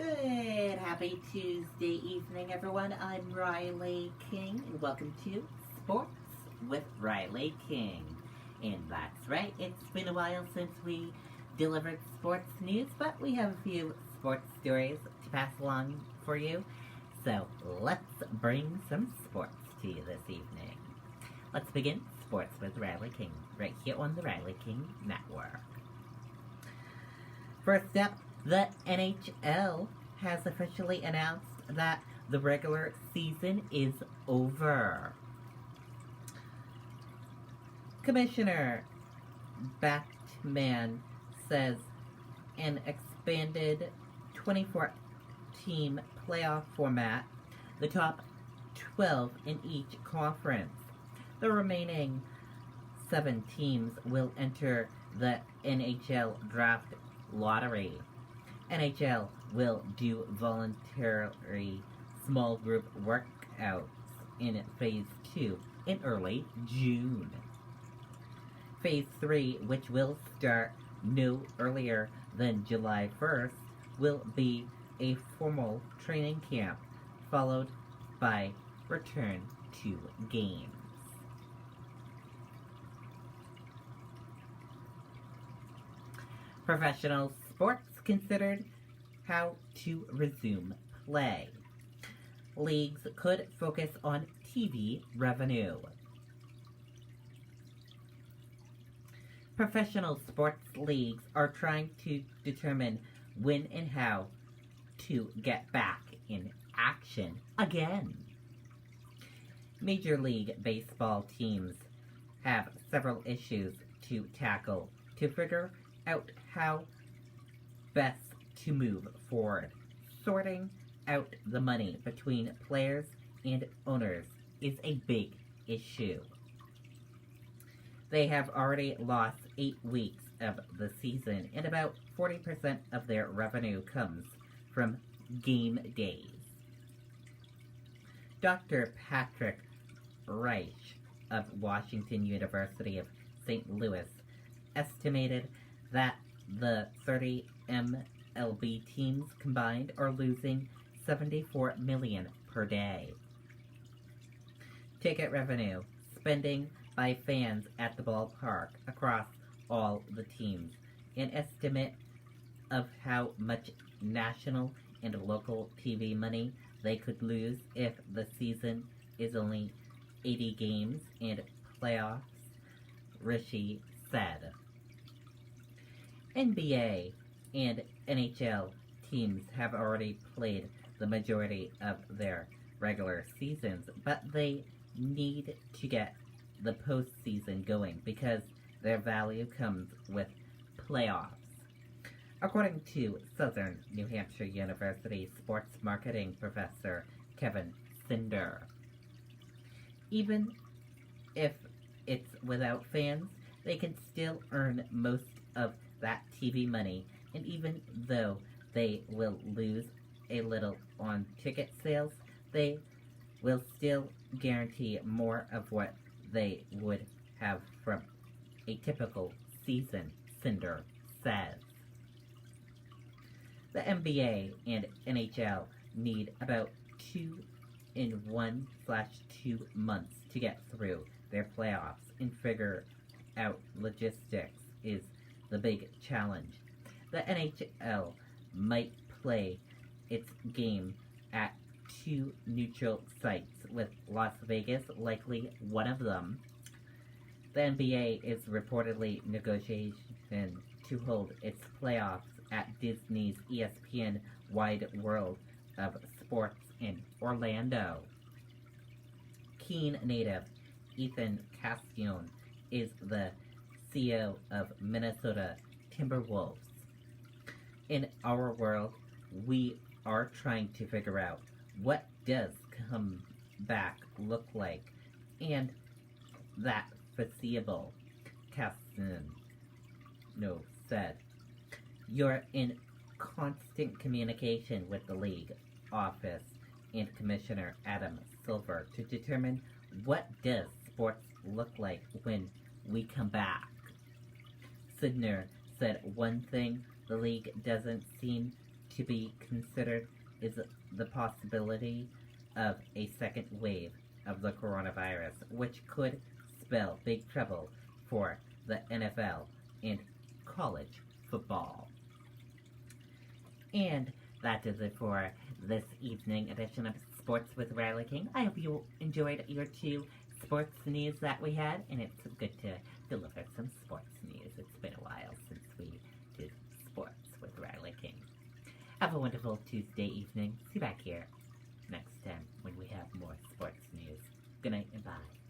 Good. Happy Tuesday evening, everyone. I'm Riley King, and welcome to Sports with Riley King. And that's right, it's been a while since we delivered sports news, but we have a few sports stories to pass along for you. So let's bring some sports to you this evening. Let's begin Sports with Riley King, right here on the Riley King Network. First up, the NHL has officially announced that the regular season is over. Commissioner Batman says an expanded 24-team playoff format, the top 12 in each conference. The remaining 7 teams will enter the NHL draft lottery. NHL will do voluntary small group workouts in Phase 2 in early June. Phase 3, which will start no earlier than July 1st, will be a formal training camp, followed by return to games. Professional sports considered how to resume play. Leagues could focus on TV revenue. Professional sports leagues are trying to determine when and how to get back in action again. Major League Baseball teams have several issues to tackle to figure out how best to move forward. Sorting out the money between players and owners is a big issue. They have already lost 8 weeks of the season, and about 40% of their revenue comes from game days. Dr. Patrick Reich of Washington University of St. Louis estimated that the 30 MLB teams combined are losing $74 million per day. Ticket revenue, spending by fans at the ballpark across all the teams, an estimate of how much national and local TV money they could lose if the season is only 80 games and playoffs, Rishi said. NBA and NHL teams have already played the majority of their regular seasons, but they need to get the postseason going because their value comes with playoffs. According to Southern New Hampshire University sports marketing professor Kevin Cinder, even if it's without fans, they can still earn most of that TV money, and even though they will lose a little on ticket sales, they will still guarantee more of what they would have from a typical season, Cinder says. The NBA and NHL need about 2 in 1/2 months to get through their playoffs and figure out logistics is the big challenge. The NHL might play its game at 2 neutral sites, with Las Vegas likely one of them. The NBA is reportedly negotiating to hold its playoffs at Disney's ESPN Wide World of Sports in Orlando. Keene native Ethan Castillon is the CEO of Minnesota Timberwolves. In our world, we are trying to figure out what does come back look like, and that foreseeable, Castillon said. You're in constant communication with the league office and Commissioner Adam Silver to determine what does sports look like when we come back. Sidner said one thing the league doesn't seem to be considered is the possibility of a second wave of the coronavirus, which could spell big trouble for the NFL and college football. And that is it for this evening edition of Sports with Riley King. I hope you enjoyed your 2 sports news that we had, and it's good to deliver some sports news. It's been a while since we did sports with Riley King. Have a wonderful Tuesday evening. See you back here next time when we have more sports news. Good night and bye.